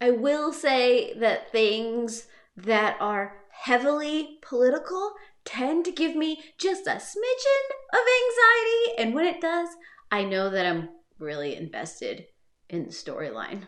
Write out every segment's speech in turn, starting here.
I will say that things that are heavily political tend to give me just a smidgen of anxiety, and when it does, I know that I'm really invested in the storyline.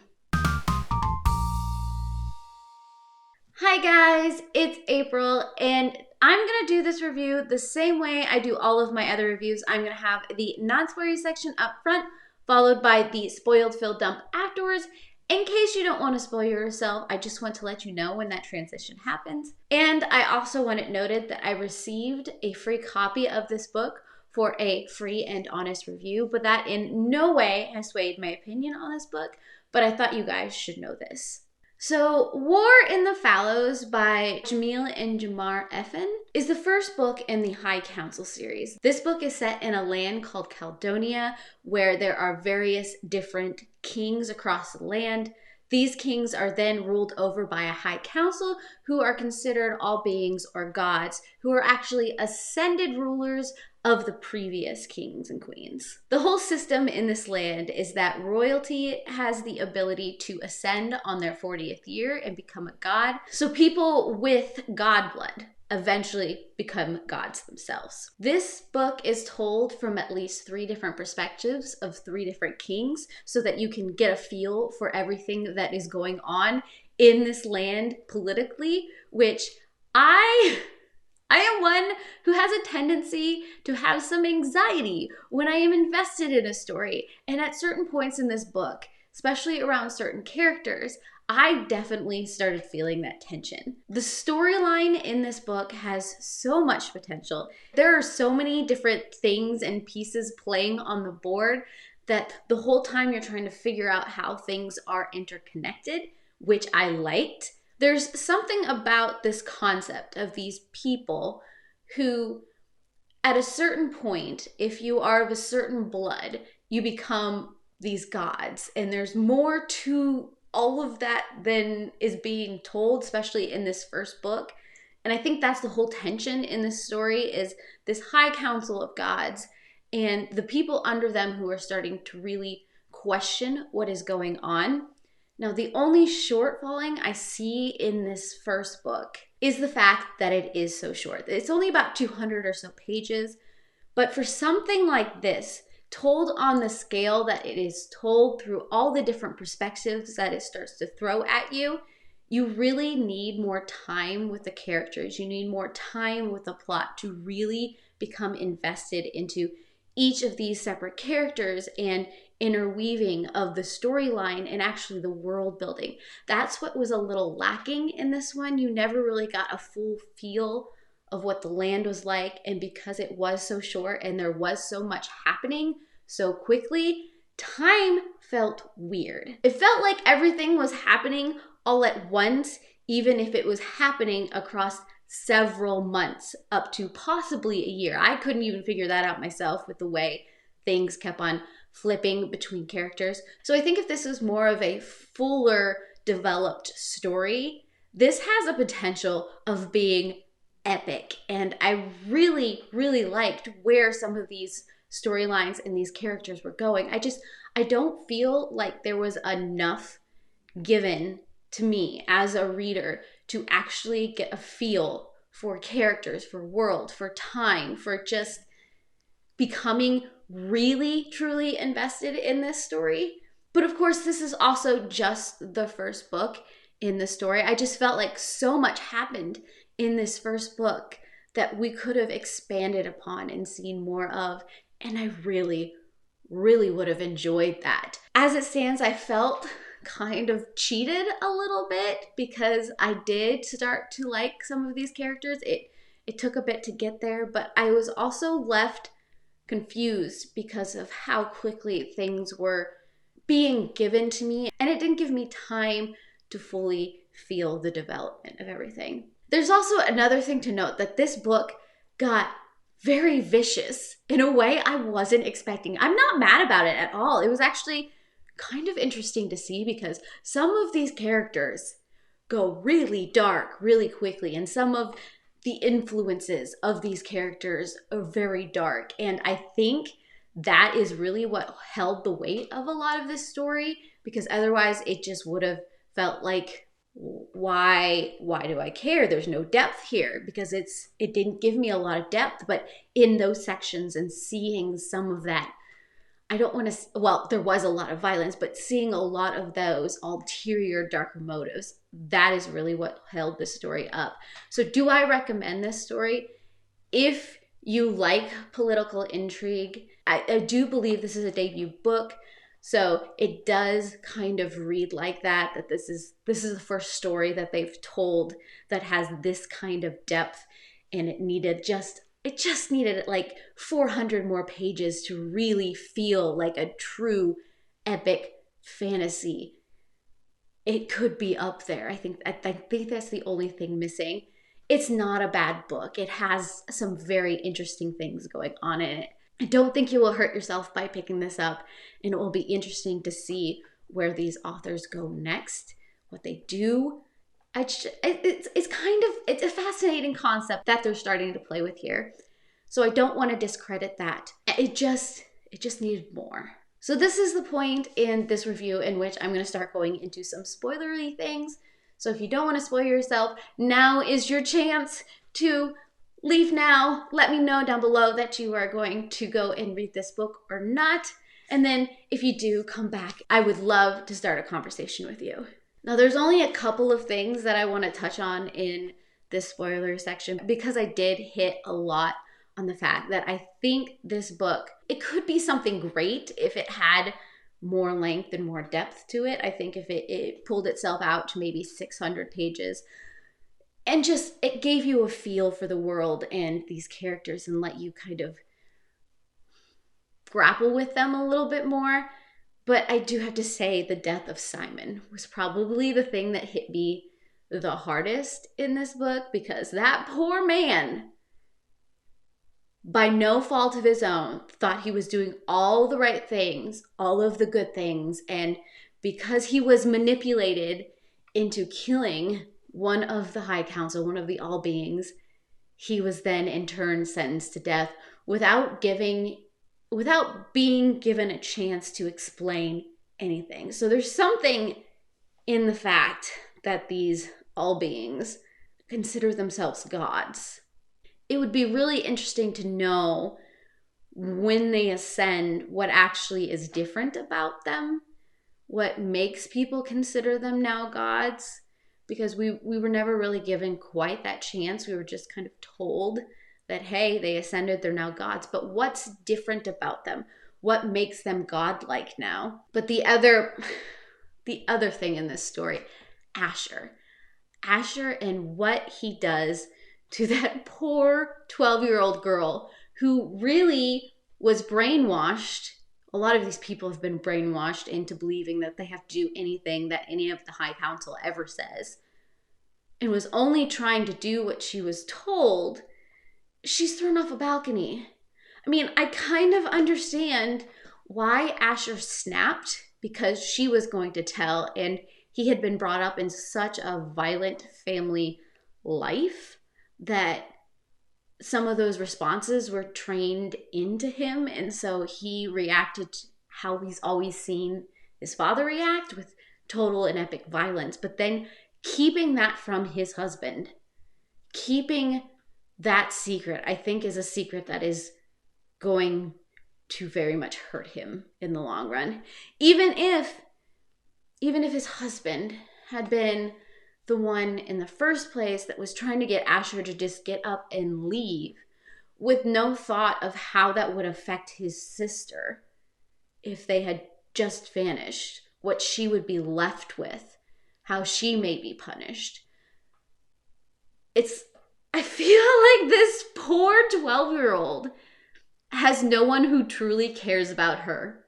Hi guys, it's April, and I'm gonna do this review the same way I do all of my other reviews. I'm gonna have the non-spoilery section up front, followed by the spoiled fill dump afterwards. In case you don't want to spoil yourself, I just want to let you know when that transition happens. And I also want it noted that I received a free copy of this book for a free and honest review, but that in no way has swayed my opinion on this book, but I thought you guys should know this. So, War in the Fallows by Jahmil Effend Jahmar Effend is the first book in the High Council series. This book is set in a land called Caledonia, where there are various different kings across the land. These kings are then ruled over by a High Council, who are considered all beings or gods, who are actually ascended rulers of the previous kings and queens. The whole system in this land is that royalty has the ability to ascend on their 40th year and become a god. So people with god blood eventually become gods themselves. This book is told from at least 3 different perspectives of 3 different kings so that you can get a feel for everything that is going on in this land politically, which I am one who has a tendency to have some anxiety when I am invested in a story. And at certain points in this book, especially around certain characters, I definitely started feeling that tension. The storyline in this book has so much potential. There are so many different things and pieces playing on the board that the whole time you're trying to figure out how things are interconnected, which I liked. There's something about this concept of these people who, at a certain point, if you are of a certain blood, you become these gods. And there's more to all of that than is being told, especially in this first book. And I think that's the whole tension in this story, is this high council of gods and the people under them who are starting to really question what is going on. Now, the only shortfalling I see in this first book is the fact that it is so short. It's only about 200 or so pages, but for something like this, told on the scale that it is told through all the different perspectives that it starts to throw at you, you really need more time with the characters. You need more time with the plot to really become invested into each of these separate characters and interweaving of the storyline and actually the world building. That's what was a little lacking in this one. You never really got a full feel of what the land was like, and because it was so short and there was so much happening so quickly, time felt weird. It felt like everything was happening all at once, even if it was happening across several months up to possibly a year. I couldn't even figure that out myself with the way things kept on flipping between characters. So I think if this is more of a fuller developed story, this has a potential of being epic. And I really, really liked where some of these storylines and these characters were going. I don't feel like there was enough given to me as a reader to actually get a feel for characters, for world, for time, for just becoming really, truly invested in this story. But of course, this is also just the first book in the story. I just felt like so much happened in this first book that we could have expanded upon and seen more of. And I really, really would have enjoyed that. As it stands, I felt kind of cheated a little bit because I did start to like some of these characters. It took a bit to get there, but I was also left confused because of how quickly things were being given to me, and it didn't give me time to fully feel the development of everything. There's also another thing to note, that this book got very vicious in a way I wasn't expecting. I'm not mad about it at all. It was actually kind of interesting to see because some of these characters go really dark really quickly, and some of the influences of these characters are very dark. And I think that is really what held the weight of a lot of this story, because otherwise it just would have felt like, why do I care? There's no depth here, because it didn't give me a lot of depth. But in those sections and seeing some of that, I don't want to, well, there was a lot of violence, but seeing a lot of those ulterior, darker motives, that is really what held this story up. So do I recommend this story? If you like political intrigue, I do believe this is a debut book. So it does kind of read like that this is the first story that they've told that has this kind of depth, and it just needed like 400 more pages to really feel like a true epic fantasy. It could be up there. I think that's the only thing missing. It's not a bad book. It has some very interesting things going on in it. I don't think you will hurt yourself by picking this up, and it will be interesting to see where these authors go next, what they do. It's a fascinating concept that they're starting to play with here. So I don't want to discredit that. It just needed more. So this is the point in this review in which I'm going to start going into some spoilery things. So if you don't want to spoil yourself, now is your chance to leave now. Let me know down below that you are going to go and read this book or not. And then if you do, come back. I would love to start a conversation with you. Now, there's only a couple of things that I want to touch on in this spoiler section, because I did hit a lot on the fact that I think this book, it could be something great if it had more length and more depth to it. I think if it pulled itself out to maybe 600 pages and just it gave you a feel for the world and these characters and let you kind of grapple with them a little bit more. But I do have to say the death of Simon was probably the thing that hit me the hardest in this book, because that poor man, by no fault of his own, thought he was doing all the right things, all of the good things. And because he was manipulated into killing one of the High Council, one of the All Beings, he was then in turn sentenced to death without being given a chance to explain anything. So there's something in the fact that these All Beings consider themselves gods. It would be really interesting to know when they ascend what actually is different about them, what makes people consider them now gods, because we were never really given quite that chance. We were just kind of told that, hey, they ascended, they're now gods. But what's different about them? What makes them godlike now? But the other thing in this story, Asher and what he does to that poor 12-year-old girl who really was brainwashed. A lot of these people have been brainwashed into believing that they have to do anything that any of the High Council ever says, and was only trying to do what she was told. She's thrown off a balcony. I mean, I kind of understand why Asher snapped, because she was going to tell, and he had been brought up in such a violent family life that some of those responses were trained into him. And so he reacted to how he's always seen his father react, with total and epic violence. But then keeping that from his husband, keeping that secret, I think is a secret that is going to very much hurt him in the long run. Even if his husband had been the one in the first place that was trying to get Asher to just get up and leave, with no thought of how that would affect his sister if they had just vanished, what she would be left with, how she may be punished. I feel like this poor 12-year-old has no one who truly cares about her,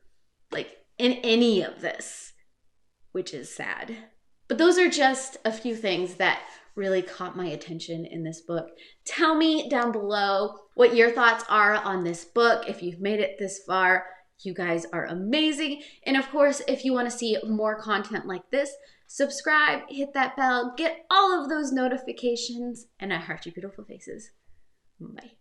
like, in any of this, which is sad. But those are just a few things that really caught my attention in this book. Tell me down below what your thoughts are on this book. If you've made it this far, you guys are amazing. And of course, if you want to see more content like this, subscribe, hit that bell, get all of those notifications, and I heart you beautiful faces. Bye.